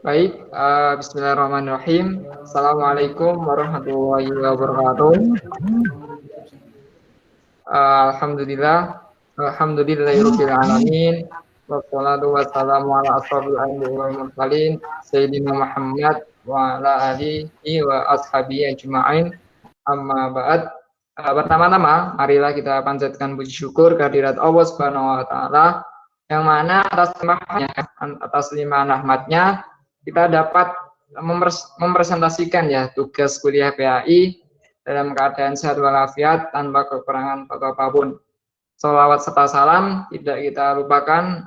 Baik, bismillahirrahmanirrahim. Assalamualaikum warahmatullahi wabarakatuh. Alhamdulillah, alhamdulillahirabbil alamin. Wassalatu wassalamu ala asrofil anbiya'i wal mursalin sayyidina Muhammad wa ala alihi wa ashabihi ajma'in. Amma ba'd. Pertama-tama, marilah kita panjatkan puji syukur kehadirat Allah Subhanahu wa taala yang mana atas limpahan rahmatnya kita dapat mempresentasikan ya tugas kuliah PAI dalam keadaan sehat walafiat tanpa kekurangan apapun. Sholawat serta salam tidak kita lupakan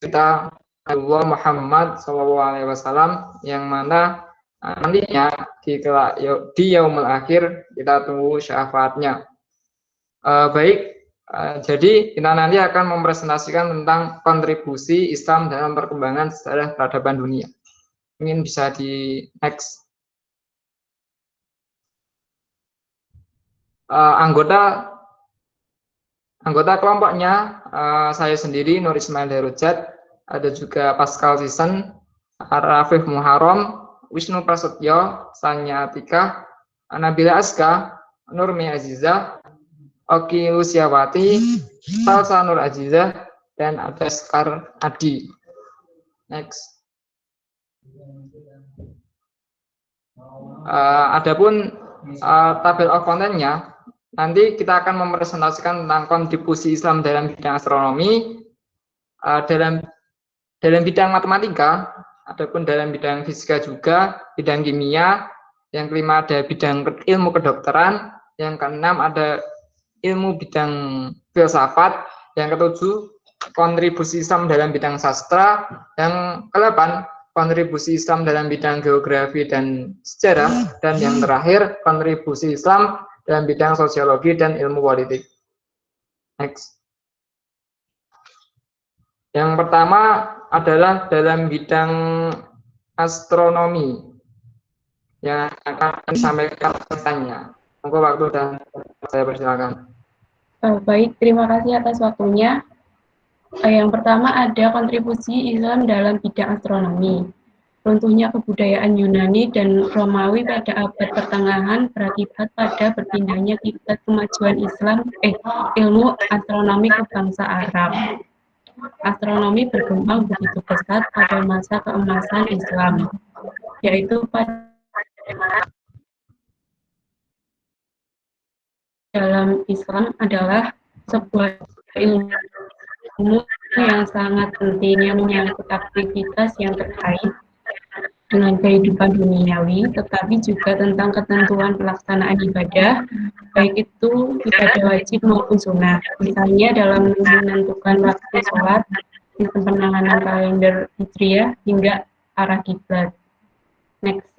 kita Allah Muhammad SAW yang mana nantinya di yaumul akhir kita tunggu syafaatnya. Jadi kita nanti akan mempresentasikan tentang kontribusi Islam dalam perkembangan sejarah peradaban dunia. Mungkin bisa di next. Anggota kelompoknya saya sendiri Nur Ismail Herujat, ada juga Pascal Sisen, Rafif Muharram, Wisnu Prasetyo, Sanya Atika, Nabila Aska, Nurmi Azizah, Oki Lusiawati, Salsa Nur Azizah, dan ada Sekar Adi. Next. Adapun tabel of content-nya, nanti kita akan mempresentasikan tentang kontribusi Islam dalam bidang astronomi, dalam bidang matematika, adapun dalam bidang fisika juga, bidang kimia, yang kelima ada bidang ilmu kedokteran, yang keenam ada ilmu bidang filsafat, yang ketujuh kontribusi Islam dalam bidang sastra, yang kedelapan kontribusi Islam dalam bidang geografi dan sejarah, dan yang terakhir kontribusi Islam dalam bidang sosiologi dan ilmu politik. Next. Yang pertama adalah dalam bidang astronomi yang akan disampaikan pesannya. Monggo waktu dan saya persilakan. Baik, terima kasih atas waktunya. Yang pertama ada kontribusi Islam dalam bidang astronomi. Runtuhnya kebudayaan Yunani dan Romawi pada abad pertengahan berakibat pada berpindahnya kiblat kemajuan ilmu astronomi ke bangsa Arab. Astronomi berkembang begitu pesat pada masa keemasan Islam, yaitu pada dalam Islam adalah sebuah ilmu yang sangat penting yang menyangkut aktivitas yang terkait dengan kehidupan duniawi, tetapi juga tentang ketentuan pelaksanaan ibadah, baik itu ibadah wajib maupun sunnah. Misalnya dalam menentukan waktu sholat, sistem penanganan kalender hijriah, hingga arah kiblat. Next.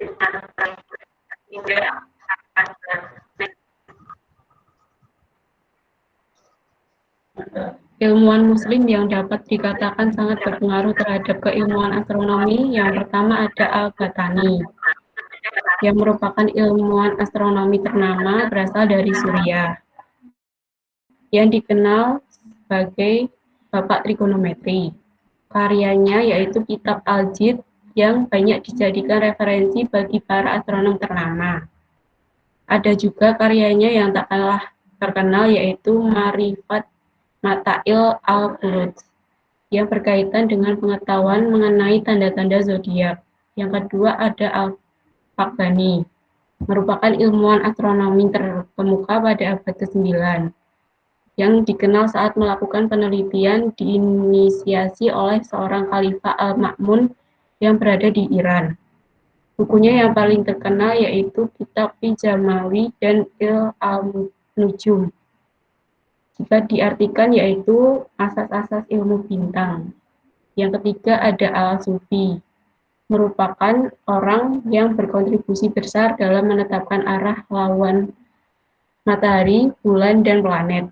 Ilmuwan muslim yang dapat dikatakan sangat berpengaruh terhadap keilmuan astronomi, yang pertama ada Al-Battani, yang merupakan ilmuwan astronomi ternama berasal dari Suriah, yang dikenal sebagai Bapak Trigonometri. Karyanya yaitu kitab Al-Jid yang banyak dijadikan referensi bagi para astronom ternama. Ada juga karyanya yang tak kalah terkenal yaitu Marifat Matail al-Buruj yang berkaitan dengan pengetahuan mengenai tanda-tanda zodiak. Yang kedua ada Al-Fakbani, merupakan ilmuwan astronomi terkemuka pada abad ke-9 yang dikenal saat melakukan penelitian diinisiasi oleh seorang khalifah Al-Ma'mun yang berada di Iran. Bukunya yang paling terkenal yaitu Kitab Jamawi dan Al-Nujum. Jika diartikan yaitu asas-asas ilmu bintang. Yang ketiga ada Al-Sufi, merupakan orang yang berkontribusi besar dalam menetapkan arah lawan matahari, bulan, dan planet.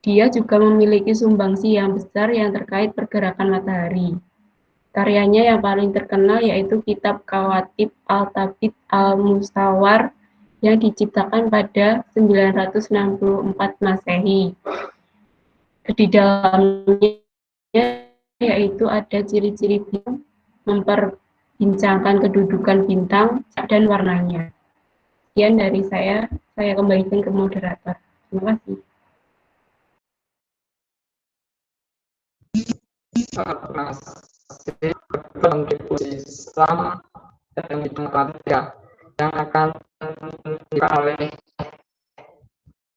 Dia juga memiliki sumbangsi yang besar yang terkait pergerakan matahari. Karyanya yang paling terkenal yaitu Kitab Kawatib Al-Tabit Al-Musawar yang diciptakan pada 964 Masehi. Di dalamnya yaitu ada ciri-ciri bintang, memperbincangkan kedudukan bintang dan warnanya. Sekian dari saya kembalikan ke moderator. Terima kasih. Terima kasih kontribusi Islam dalam bidang matematika yang akan diberikan oleh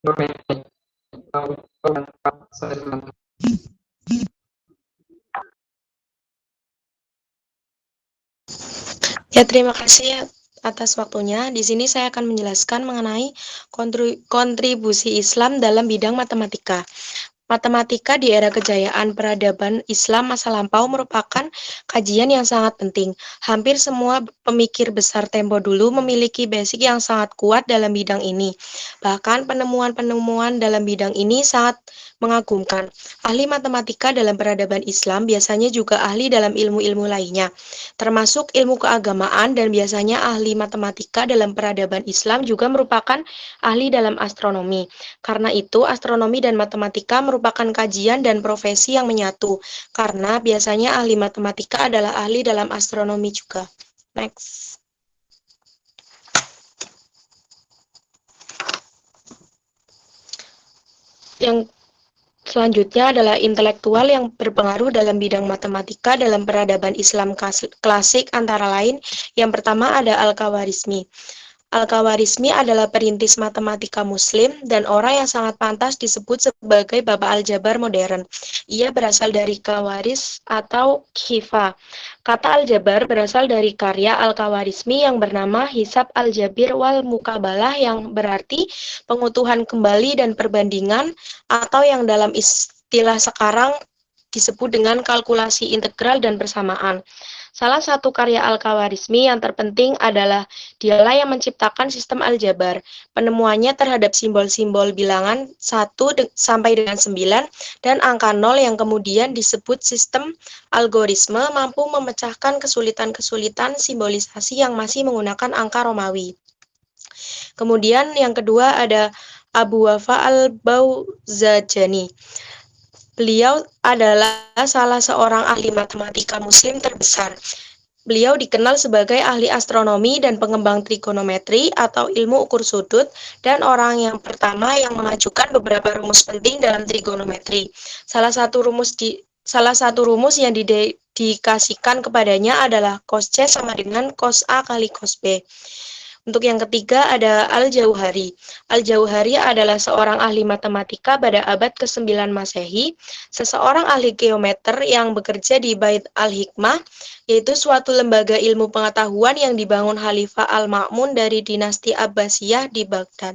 Nurmeni. Ya, terima kasih atas waktunya. Di sini saya akan menjelaskan mengenai kontribusi Islam dalam bidang matematika. Matematika di era kejayaan peradaban Islam masa lampau merupakan kajian yang sangat penting. Hampir semua pemikir besar tempo dulu memiliki basic yang sangat kuat dalam bidang ini. Bahkan penemuan-penemuan dalam bidang ini sangat mengagumkan. Ahli matematika dalam peradaban Islam biasanya juga ahli dalam ilmu-ilmu lainnya, termasuk ilmu keagamaan, dan biasanya ahli matematika dalam peradaban Islam juga merupakan ahli dalam astronomi. Karena itu, astronomi dan matematika merupakan kajian dan profesi yang menyatu, karena biasanya ahli matematika adalah ahli dalam astronomi juga. Next. Yang selanjutnya adalah intelektual yang berpengaruh dalam bidang matematika dalam peradaban Islam klasik, antara lain yang pertama ada Al-Khawarizmi. Al-Khawarizmi adalah perintis matematika muslim dan orang yang sangat pantas disebut sebagai Bapak Aljabar modern. Ia berasal dari Khawarizm atau Khifa. Kata Aljabar berasal dari karya Al-Khawarizmi yang bernama Hisab Al-Jabir wal Mukabalah, yang berarti pengutuhan kembali dan perbandingan, atau yang dalam istilah sekarang disebut dengan kalkulasi integral dan persamaan. Salah satu karya Al-Khawarizmi yang terpenting adalah dialah yang menciptakan sistem aljabar. Penemuannya terhadap simbol-simbol bilangan 1 sampai dengan 9 dan angka 0 yang kemudian disebut sistem algoritme mampu memecahkan kesulitan-kesulitan simbolisasi yang masih menggunakan angka Romawi. Kemudian yang kedua ada Abu Wafa al-Bauzajani. Beliau adalah salah seorang ahli matematika muslim terbesar. Beliau dikenal sebagai ahli astronomi dan pengembang trigonometri atau ilmu ukur sudut, dan orang yang pertama yang mengajukan beberapa rumus penting dalam trigonometri. Salah satu rumus yang dikasihkan kepadanya adalah cos C sama dengan cos A kali cos B. Untuk yang ketiga ada Al-Jauhari. Al-Jauhari adalah seorang ahli matematika pada abad ke-9 Masehi, seseorang ahli geometer yang bekerja di Bait al-Hikmah, yaitu suatu lembaga ilmu pengetahuan yang dibangun Khalifah Al-Ma'mun dari dinasti Abbasiyah di Baghdad.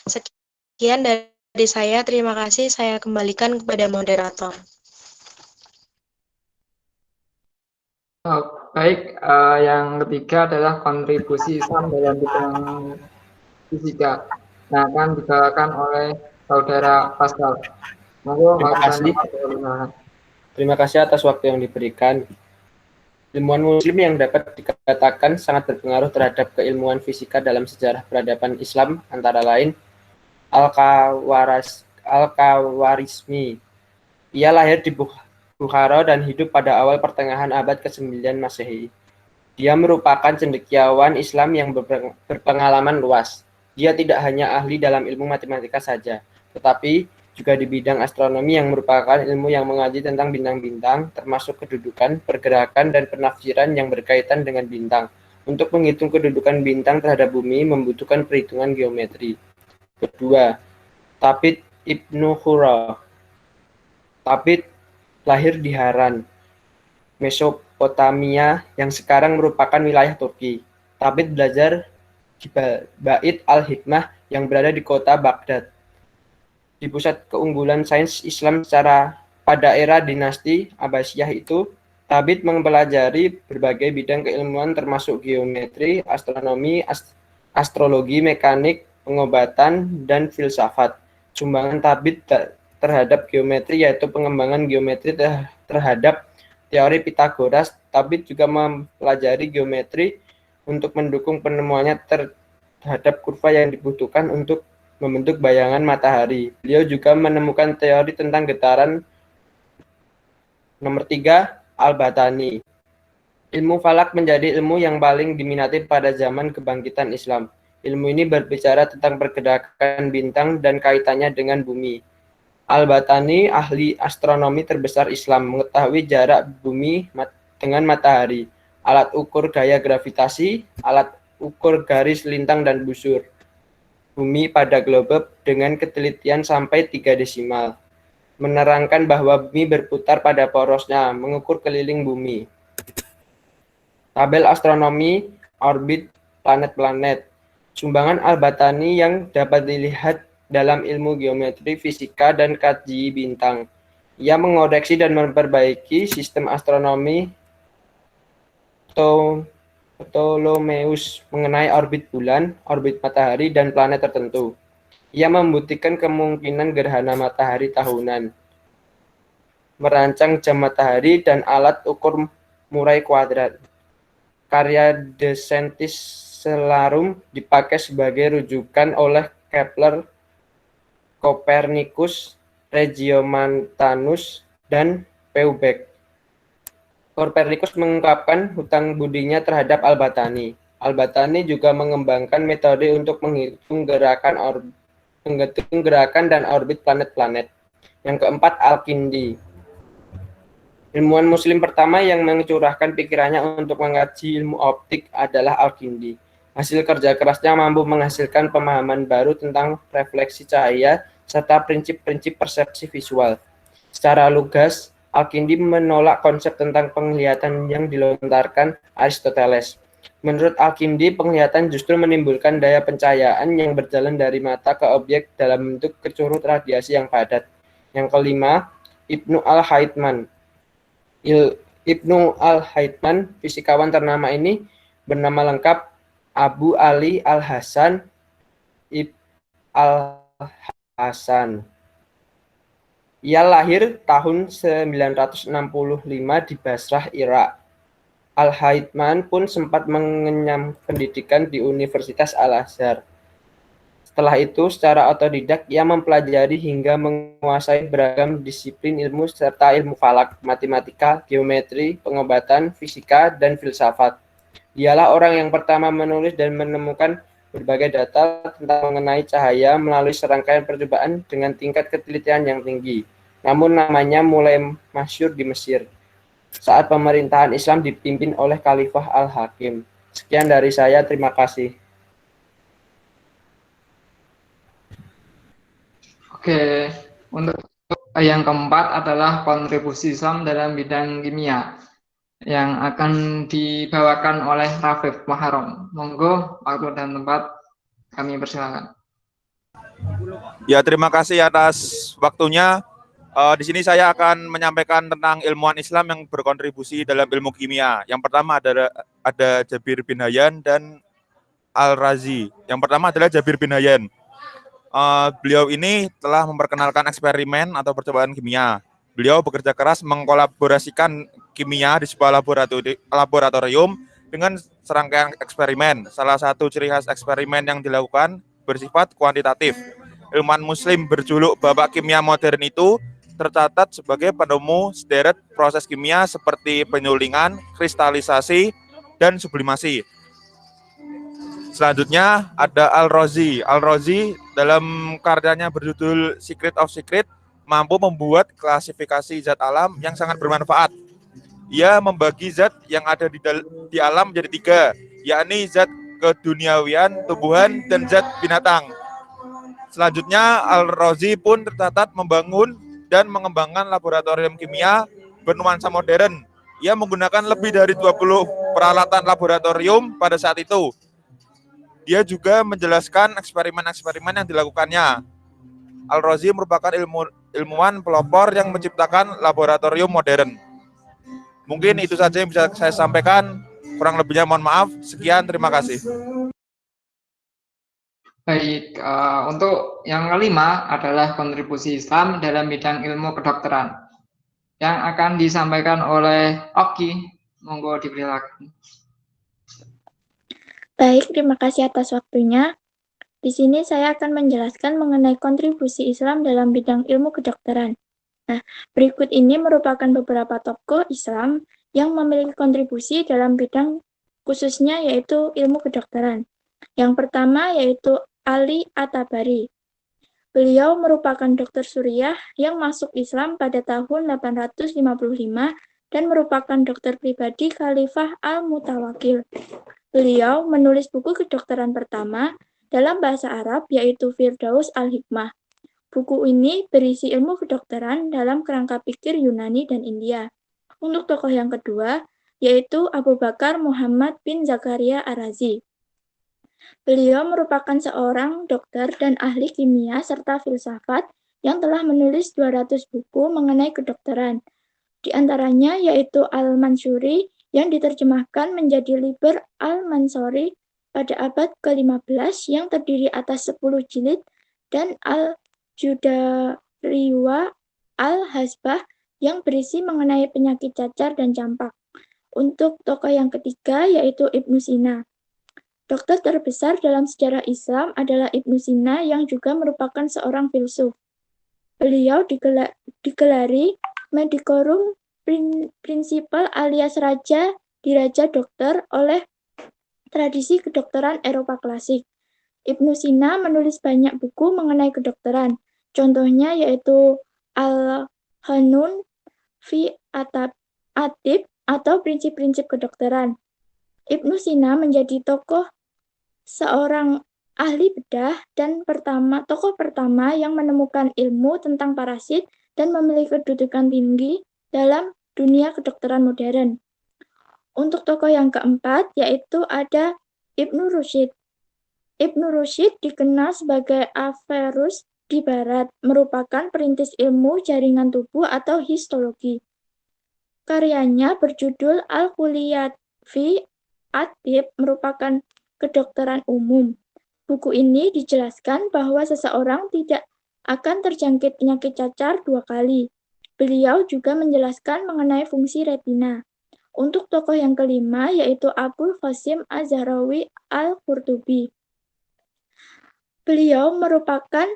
Sekian dari saya, terima kasih. Saya kembalikan kepada moderator. Baik, yang ketiga adalah kontribusi Islam dalam bidang fisika. Nah, akan dibawakan oleh saudara Pascal. Terima kasih atas waktu yang diberikan. Ilmuwan muslim yang dapat dikatakan sangat berpengaruh terhadap keilmuan fisika dalam sejarah peradaban Islam antara lain Al-Khawarizmi. Ia lahir di Bukhara dan hidup pada awal pertengahan abad ke-9 Masehi. Dia merupakan cendekiawan Islam yang berpengalaman luas. Dia tidak hanya ahli dalam ilmu matematika saja, tetapi juga di bidang astronomi yang merupakan ilmu yang mengaji tentang bintang-bintang, termasuk kedudukan, pergerakan, dan penafsiran yang berkaitan dengan bintang. Untuk menghitung kedudukan bintang terhadap bumi membutuhkan perhitungan geometri. Kedua, Thabit Ibnu Khura. Thabit lahir di Haran, Mesopotamia yang sekarang merupakan wilayah Turki. Thabit belajar di Bait al-Hikmah yang berada di kota Baghdad. Di pusat keunggulan sains Islam pada era dinasti Abbasiyah itu, Thabit mempelajari berbagai bidang keilmuan termasuk geometri, astronomi, astrologi, mekanik, pengobatan, dan filsafat. Sumbangan Thabit terhadap geometri yaitu pengembangan geometri terhadap teori Pitagoras. Thabit juga mempelajari geometri untuk mendukung penemuannya terhadap kurva yang dibutuhkan untuk membentuk bayangan matahari. Beliau juga menemukan teori tentang getaran Nomor 3, Al-Batani. Ilmu falak menjadi ilmu yang paling diminati pada zaman kebangkitan Islam. Ilmu ini berbicara tentang pergerakan bintang dan kaitannya dengan bumi. Al-Batani, ahli astronomi terbesar Islam, mengetahui jarak bumi dengan matahari, alat ukur gaya gravitasi, alat ukur garis lintang dan busur bumi pada globe dengan ketelitian sampai 3 desimal. Menerangkan bahwa bumi berputar pada porosnya, mengukur keliling bumi. Tabel astronomi, orbit planet-planet. Sumbangan Al-Batani yang dapat dilihat dalam ilmu geometri, fisika, dan kaji bintang. Ia mengoreksi dan memperbaiki sistem astronomi Ptolemeus mengenai orbit bulan, orbit matahari, dan planet tertentu. Ia membuktikan kemungkinan gerhana matahari tahunan, merancang jam matahari, dan alat ukur murai kuadrat. Karya De Sanctis Stellarum dipakai sebagai rujukan oleh Kepler, Copernicus, Regiomontanus, dan Peubeck. Copernicus mengungkapkan hutang budinya terhadap Al-Batani. Al-Batani juga mengembangkan metode untuk menghitung gerakan dan orbit planet-planet. Yang keempat, Al-Kindi. Ilmuwan Muslim pertama yang mencurahkan pikirannya untuk mengkaji ilmu optik adalah Al-Kindi. Hasil kerja kerasnya mampu menghasilkan pemahaman baru tentang refleksi cahaya serta prinsip-prinsip persepsi visual. Secara lugas, Al-Kindi menolak konsep tentang penglihatan yang dilontarkan Aristoteles. Menurut Al-Kindi, penglihatan justru menimbulkan daya pencahayaan yang berjalan dari mata ke objek dalam bentuk kecurut radiasi yang padat. Yang kelima, Ibnu Al-Haytham. Ibnu Al-Haytham, fisikawan ternama ini, bernama lengkap Abu Ali Al-Hasan Ibn Al-Hasan. Ia lahir tahun 965 di Basrah, Irak. Al-Haytham pun sempat mengenyam pendidikan di Universitas Al-Azhar. Setelah itu, secara otodidak, ia mempelajari hingga menguasai beragam disiplin ilmu serta ilmu falak, matematika, geometri, pengobatan, fisika, dan filsafat. Dialah orang yang pertama menulis dan menemukan berbagai data tentang mengenai cahaya melalui serangkaian percobaan dengan tingkat ketelitian yang tinggi. Namun namanya mulai masyhur di Mesir saat pemerintahan Islam dipimpin oleh Khalifah Al-Hakim. Sekian dari saya, terima kasih. Oke, untuk yang keempat adalah kontribusi Islam dalam bidang kimia yang akan dibawakan oleh Rafif Maharom. Monggo, waktu dan tempat kami persilakan. Ya, terima kasih atas waktunya. Di sini saya akan menyampaikan tentang ilmuwan Islam yang berkontribusi dalam ilmu kimia. Yang pertama ada Jabir bin Hayyan dan Al-Razi. Yang pertama adalah Jabir bin Hayyan. Beliau ini telah memperkenalkan eksperimen atau percobaan kimia. Beliau bekerja keras mengkolaborasikan kimia di sebuah laboratorium dengan serangkaian eksperimen. Salah satu ciri khas eksperimen yang dilakukan bersifat kuantitatif. Ilmuwan Muslim berjuluk Bapak Kimia Modern itu tercatat sebagai penemu sederet proses kimia seperti penyulingan, kristalisasi, dan sublimasi. Selanjutnya ada Al-Razi. Al-Razi dalam karyanya berjudul Secret of Secret mampu membuat klasifikasi zat alam yang sangat bermanfaat. Ia membagi zat yang ada di alam menjadi 3, yakni zat keduniawian, tumbuhan, dan zat binatang. Selanjutnya, Al-Razi pun tercatat membangun dan mengembangkan laboratorium kimia bernuansa modern. Ia menggunakan lebih dari 20 peralatan laboratorium pada saat itu. Dia juga menjelaskan eksperimen-eksperimen yang dilakukannya. Al-Razi merupakan ilmuwan pelopor yang menciptakan laboratorium modern. Mungkin itu saja yang bisa saya sampaikan. Kurang lebihnya mohon maaf. Sekian, terima kasih. Baik, untuk yang kelima adalah kontribusi Islam dalam bidang ilmu kedokteran yang akan disampaikan oleh Oki. Monggo dipersilakan. Baik, terima kasih atas waktunya. Di sini saya akan menjelaskan mengenai kontribusi Islam dalam bidang ilmu kedokteran. Nah, berikut ini merupakan beberapa tokoh Islam yang memiliki kontribusi dalam bidang khususnya yaitu ilmu kedokteran. Yang pertama yaitu Ali At-Tabari. Beliau merupakan dokter suriah yang masuk Islam pada tahun 855 dan merupakan dokter pribadi Khalifah Al-Mutawakil. Beliau menulis buku kedokteran pertama dalam bahasa Arab yaitu Firdaus Al-Hikmah. Buku ini berisi ilmu kedokteran dalam kerangka pikir Yunani dan India. Untuk tokoh yang kedua, yaitu Abu Bakar Muhammad bin Zakaria Ar-Razi. Beliau merupakan seorang dokter dan ahli kimia serta filsafat yang telah menulis 200 buku mengenai kedokteran. Di antaranya yaitu Al-Mansuri yang diterjemahkan menjadi Liber Al-Mansuri pada abad ke-15 yang terdiri atas 10 jilid dan Al-Judariwa Al-Hasbah yang berisi mengenai penyakit cacar dan campak. Untuk tokoh yang ketiga yaitu Ibnu Sina. Dokter terbesar dalam sejarah Islam adalah Ibnu Sina yang juga merupakan seorang filsuf. Beliau digelari Medicorum Principal alias Raja Diraja Dokter oleh tradisi kedokteran Eropa klasik. Ibnu Sina menulis banyak buku mengenai kedokteran. Contohnya yaitu Al-Hanun fi Atib atau prinsip-prinsip kedokteran. Ibnu Sina menjadi seorang ahli bedah dan tokoh pertama yang menemukan ilmu tentang parasit dan memiliki kedudukan tinggi dalam dunia kedokteran modern. Untuk tokoh yang keempat yaitu ada Ibnu Rusyid. Ibnu Rusyid dikenal sebagai Averroes di Barat, merupakan perintis ilmu jaringan tubuh atau histologi. Karyanya berjudul Al-Kulliyat fi Atib merupakan kedokteran umum. Buku ini dijelaskan bahwa seseorang tidak akan terjangkit penyakit cacar 2 kali. Beliau juga menjelaskan mengenai fungsi retina. Untuk tokoh yang kelima yaitu Abul Qasim Az-Zahrawi Al-Qurtubi. Beliau merupakan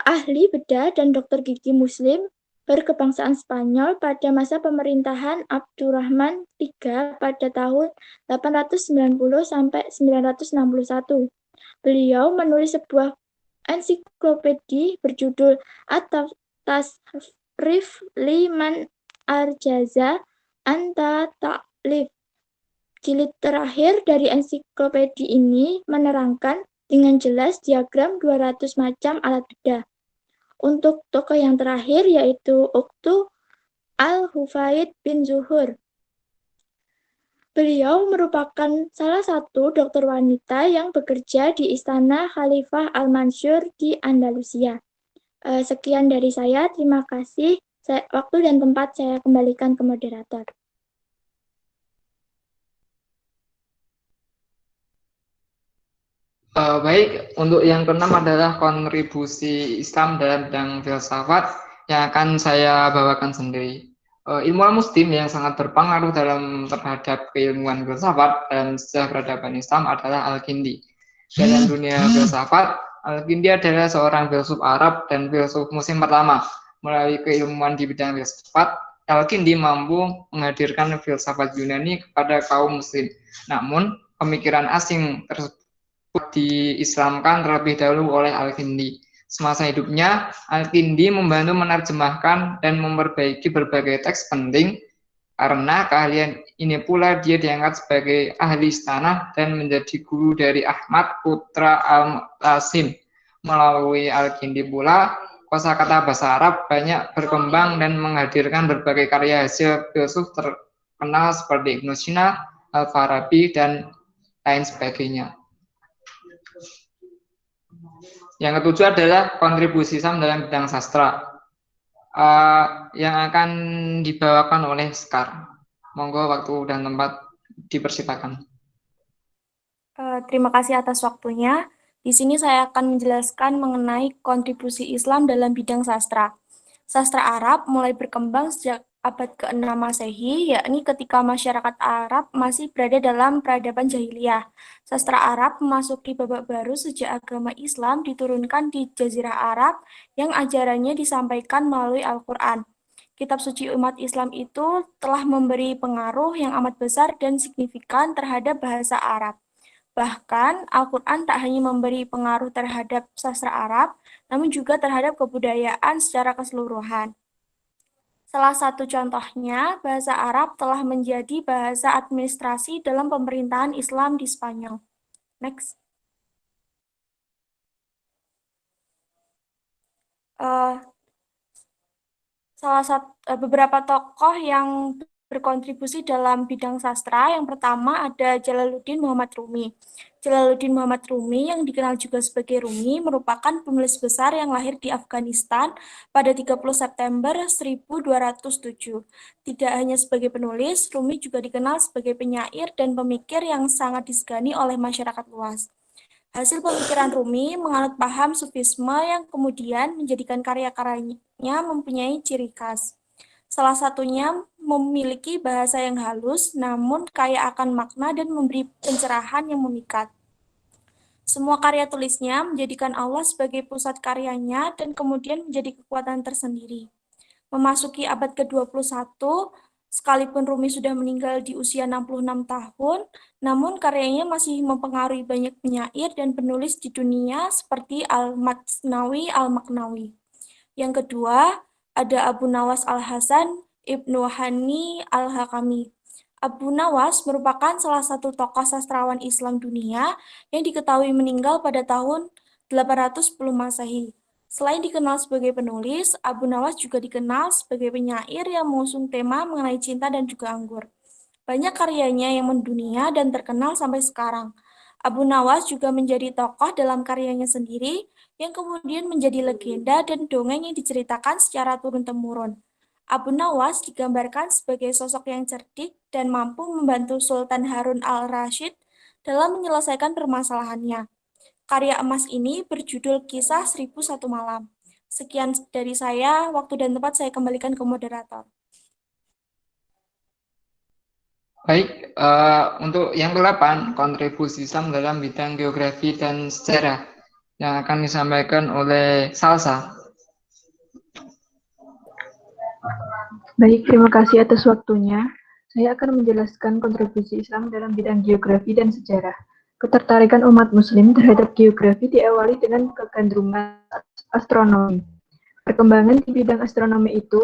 ahli bedah dan dokter gigi muslim berkebangsaan Spanyol pada masa pemerintahan Abdurrahman III pada tahun 890 sampai 961. Beliau menulis sebuah ensiklopedi berjudul At-Tasrif Liman Arjaza Anta Ta'lif. Jilid terakhir dari ensiklopedi ini menerangkan dengan jelas diagram 200 macam alat bedah. Untuk tokoh yang terakhir yaitu Uqtu Al-Hufaid bin Zuhur. Beliau merupakan salah satu dokter wanita yang bekerja di Istana Khalifah Al-Mansur di Andalusia. Sekian dari saya, terima kasih. Waktu dan tempat saya kembalikan ke moderator. Baik, untuk yang keenam adalah kontribusi Islam dalam bidang filsafat yang akan saya bawakan sendiri. Ilmuwan Muslim yang sangat berpengaruh terhadap keilmuan filsafat dan sejarah peradaban Islam adalah Al-Kindi. Dalam dunia filsafat, Al-Kindi adalah seorang filsuf Arab dan filsuf Muslim pertama. Melalui keilmuan di bidang filsafat, Al-Kindi mampu menghadirkan filsafat Yunani kepada kaum Muslim. Namun, pemikiran asing tersebut diislamkan terlebih dahulu oleh Al-Kindi. Semasa hidupnya, Al-Kindi membantu menerjemahkan dan memperbaiki berbagai teks penting. Karena keahlian ini pula dia diangkat sebagai ahli istana dan menjadi guru dari Ahmad putra Al-Qasim. Melalui Al-Kindi pula, kosakata bahasa Arab banyak berkembang dan menghadirkan berbagai karya hasil filsuf terkenal seperti Ibnu Sina, Al-Farabi, dan lain sebagainya. Yang ketujuh adalah kontribusi Islam dalam bidang sastra yang akan dibawakan oleh Sekar. Monggo waktu dan tempat dipersilakan. Terima kasih atas waktunya. Di sini saya akan menjelaskan mengenai kontribusi Islam dalam bidang sastra. Sastra Arab mulai berkembang sejak abad ke-6 Masehi, yakni ketika masyarakat Arab masih berada dalam peradaban jahiliyah. Sastra Arab memasuki babak baru sejak agama Islam diturunkan di Jazirah Arab yang ajarannya disampaikan melalui Al-Quran. Kitab suci umat Islam itu telah memberi pengaruh yang amat besar dan signifikan terhadap bahasa Arab. Bahkan, Al-Quran tak hanya memberi pengaruh terhadap sastra Arab, namun juga terhadap kebudayaan secara keseluruhan. Salah satu contohnya, bahasa Arab telah menjadi bahasa administrasi dalam pemerintahan Islam di Spanyol. Next. Beberapa tokoh yang berkontribusi dalam bidang sastra. Yang pertama ada Jalaluddin Muhammad Rumi. Jalaluddin Muhammad Rumi yang dikenal juga sebagai Rumi merupakan penulis besar yang lahir di Afghanistan pada 30 September 1207. Tidak hanya sebagai penulis, Rumi juga dikenal sebagai penyair dan pemikir yang sangat disegani oleh masyarakat luas. Hasil pemikiran Rumi menganut paham Sufisme yang kemudian menjadikan karya-karyanya mempunyai ciri khas. Salah satunya memiliki bahasa yang halus, namun kaya akan makna dan memberi pencerahan yang memikat. Semua karya tulisnya menjadikan Allah sebagai pusat karyanya dan kemudian menjadi kekuatan tersendiri. Memasuki abad ke-21, sekalipun Rumi sudah meninggal di usia 66 tahun, namun karyanya masih mempengaruhi banyak penyair dan penulis di dunia seperti Al-Masnawi, Al-Maknawi. Yang kedua, ada Abu Nawas Al-Hasan Ibnu Hani Al-Hakami. Abu Nawas merupakan salah satu tokoh sastrawan Islam dunia yang diketahui meninggal pada tahun 810 Masehi. Selain dikenal sebagai penulis, Abu Nawas juga dikenal sebagai penyair yang mengusung tema mengenai cinta dan juga anggur. Banyak karyanya yang mendunia dan terkenal sampai sekarang. Abu Nawas juga menjadi tokoh dalam karyanya sendiri, yang kemudian menjadi legenda dan dongeng yang diceritakan secara turun-temurun. Abu Nawas digambarkan sebagai sosok yang cerdik dan mampu membantu Sultan Harun al-Rasyid dalam menyelesaikan permasalahannya. Karya emas ini berjudul Kisah 1001 Malam. Sekian dari saya, waktu dan tempat saya kembalikan ke moderator. Baik, untuk yang ke-8, kontribusi Islam dalam bidang geografi dan sejarah yang akan disampaikan oleh Salsa. Baik, terima kasih atas waktunya. Saya akan menjelaskan kontribusi Islam dalam bidang geografi dan sejarah. Ketertarikan umat Muslim terhadap geografi diawali dengan kegandrungan astronomi. Perkembangan di bidang astronomi itu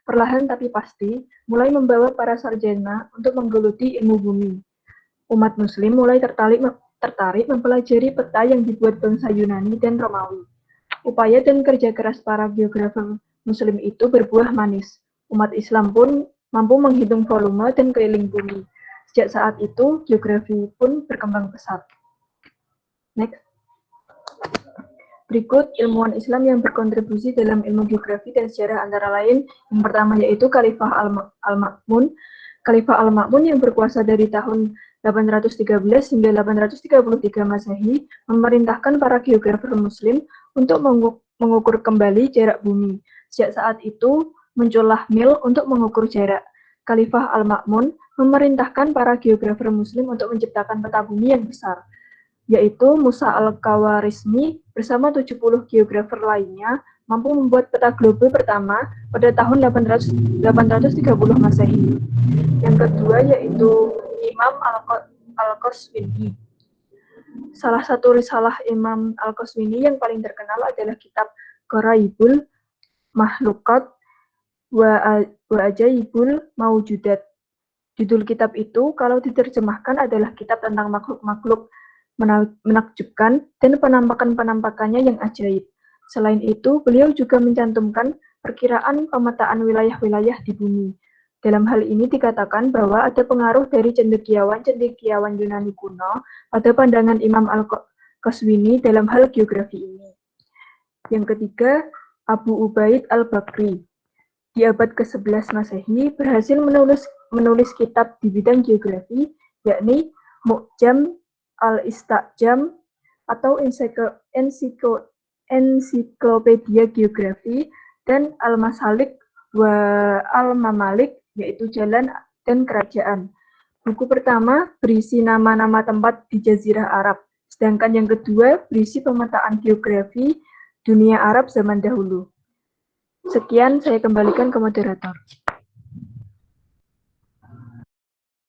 perlahan tapi pasti mulai membawa para sarjana untuk menggeluti ilmu bumi. Umat Muslim mulai tertarik mempelajari peta yang dibuat bangsa Yunani dan Romawi. Upaya dan kerja keras para geografer Muslim itu berbuah manis. Umat Islam pun mampu menghitung volume dan keliling bumi. Sejak saat itu, geografi pun berkembang pesat. Next. Berikut ilmuwan Islam yang berkontribusi dalam ilmu geografi dan sejarah antara lain. Yang pertama yaitu Khalifah Al-Ma'mun. Khalifah Al-Ma'mun yang berkuasa dari tahun 813 hingga 833 Masehi memerintahkan para geografer Muslim untuk mengukur kembali jarak bumi. Sejak saat itu muncullah mil untuk mengukur jarak. Khalifah Al-Ma'mun memerintahkan para geografer Muslim untuk menciptakan peta bumi yang besar, yaitu Musa Al-Khawarizmi bersama 70 geografer lainnya mampu membuat peta globe pertama pada tahun 830 Masehi. Yang kedua yaitu Imam Al-Qaswini. Salah satu risalah Imam Al-Qaswini yang paling terkenal adalah kitab Gharaibul Makhluqat wa Ajaibul Mawjudat. Judul kitab itu kalau diterjemahkan adalah kitab tentang makhluk-makhluk menakjubkan dan penampakan-penampakannya yang ajaib. Selain itu, beliau juga mencantumkan perkiraan pemetaan wilayah-wilayah di bumi. Dalam hal ini dikatakan bahwa ada pengaruh dari cendekiawan Yunani kuno pada pandangan Imam Al-Qaswini dalam hal geografi ini. Yang ketiga, Abu Ubaid Al-Bakri. Di abad ke-11 Masehi berhasil menulis kitab di bidang geografi, yakni Mu'jam Al-Istajam atau ensiklopedia geografi dan Al-Masalik wa al-Mamalik, yaitu jalan dan kerajaan. Buku pertama berisi nama-nama tempat di Jazirah Arab, sedangkan yang kedua berisi pemetaan geografi dunia Arab zaman dahulu. Sekian, saya kembalikan ke moderator.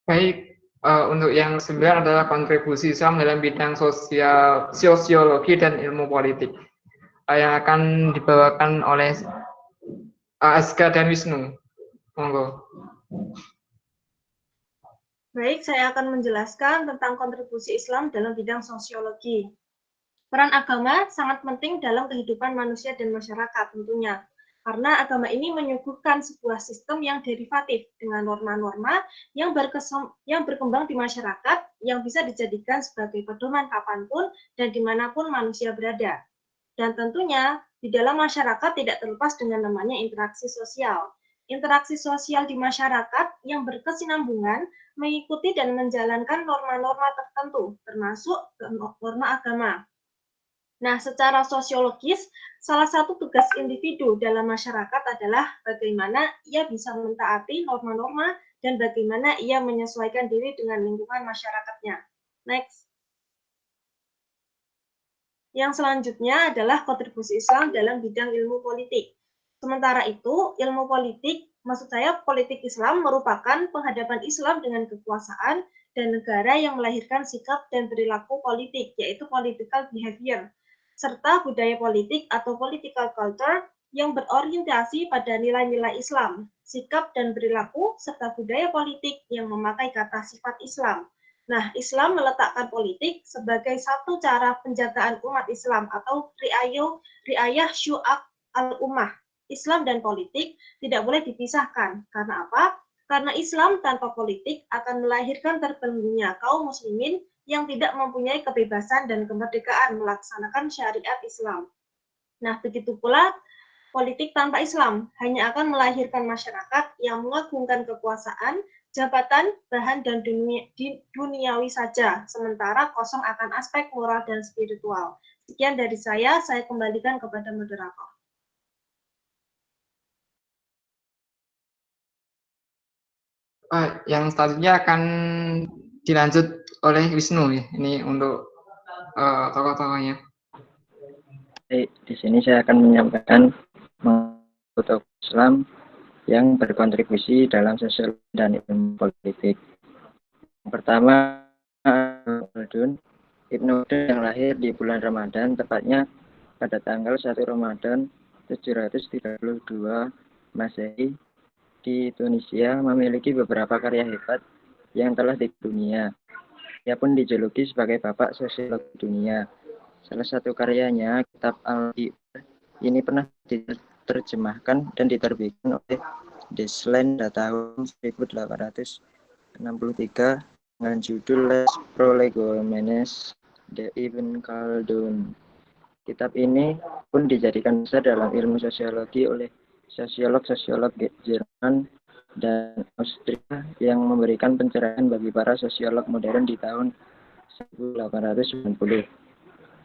Baik, untuk yang 9 adalah kontribusi Islam dalam bidang sosiologi dan ilmu politik, yang akan dibawakan oleh Azka dan Wisnu. Monggo. Baik, saya akan menjelaskan tentang kontribusi Islam dalam bidang sosiologi. Peran agama sangat penting dalam kehidupan manusia dan masyarakat tentunya, karena agama ini menyuguhkan sebuah sistem yang derivatif dengan norma-norma yang berkembang di masyarakat yang bisa dijadikan sebagai pedoman kapanpun dan dimanapun manusia berada. Dan tentunya di dalam masyarakat tidak terlepas dengan namanya interaksi sosial. Interaksi sosial di masyarakat yang berkesinambungan mengikuti dan menjalankan norma-norma tertentu, termasuk norma agama. Nah, secara sosiologis, salah satu tugas individu dalam masyarakat adalah bagaimana ia bisa mentaati norma-norma dan bagaimana ia menyesuaikan diri dengan lingkungan masyarakatnya. Next. Yang selanjutnya adalah kontribusi Islam dalam bidang ilmu politik. Sementara itu, ilmu politik, maksud saya politik Islam merupakan penghadapan Islam dengan kekuasaan dan negara yang melahirkan sikap dan perilaku politik, yaitu political behavior, serta budaya politik atau political culture yang berorientasi pada nilai-nilai Islam, sikap dan perilaku, serta budaya politik yang memakai kata sifat Islam. Nah, Islam meletakkan politik sebagai satu cara penjagaan umat Islam atau riayah syu'ab al-ummah. Islam dan politik tidak boleh dipisahkan. Karena apa? Karena Islam tanpa politik akan melahirkan terbelenggunya kaum muslimin yang tidak mempunyai kebebasan dan kemerdekaan melaksanakan syariat Islam. Nah, begitu pula politik tanpa Islam hanya akan melahirkan masyarakat yang mengagungkan kekuasaan, jabatan, bahan, dan duniawi saja, sementara kosong akan aspek moral dan spiritual. Sekian dari saya kembalikan kepada moderator. Yang selanjutnya akan dilanjut oleh Wisnu ya. Ini untuk tokoh-tokohnya. Di sini saya akan menyampaikan tokoh Islam yang berkontribusi dalam sosial dan ilmu politik. Yang pertama, Ibnu Khaldun yang lahir di bulan Ramadan, tepatnya pada tanggal 1 Ramadan 732 Masehi di Tunisia, memiliki beberapa karya hebat yang telah di dunia. Ia pun dijuluki sebagai bapak sosiologi dunia. Salah satu karyanya, Kitab Al-Ibar, ini pernah diterjemahkan dan diterbitkan oleh Desland pada tahun 1863 dengan judul Les Prolegomènes de Ibn Khaldun. Kitab ini pun dijadikan dasar dalam ilmu sosiologi oleh sosiolog-sosiolog Jerman dan Austria yang memberikan pencerahan bagi para sosiolog modern di tahun 1890.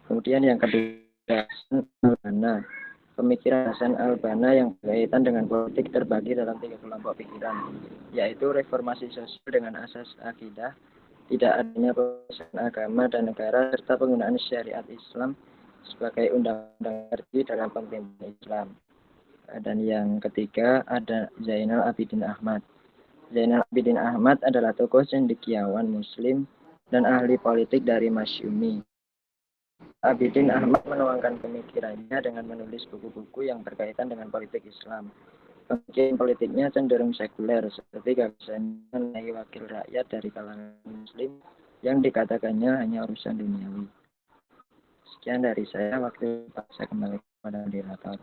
Kemudian yang kedua, Hasan al-Banna. Pemikiran Hasan al-Banna yang berkaitan dengan politik terbagi dalam 3 kelompok pikiran, yaitu reformasi sosial dengan asas akidah, tidak adanya penguasaan agama dan negara, serta penggunaan syariat Islam sebagai undang-undang tertinggi dalam pemerintahan Islam. Dan yang ketiga ada Zainal Abidin Ahmad. Zainal Abidin Ahmad adalah tokoh cendekiawan Muslim dan ahli politik dari Masyumi. Abidin Ahmad menuangkan pemikirannya dengan menulis buku-buku yang berkaitan dengan politik Islam. Pemikiran politiknya cenderung sekuler, seperti gagasan mengenai wakil rakyat dari kalangan Muslim yang dikatakannya hanya urusan duniawi. Sekian dari saya, waktu saya kembali kepada moderator.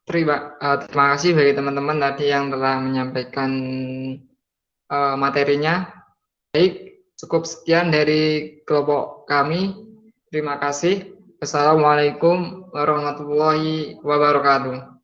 Terima kasih bagi teman-teman tadi yang telah menyampaikan materinya. Baik, cukup sekian dari kelompok kami. Terima kasih. Assalamualaikum warahmatullahi wabarakatuh.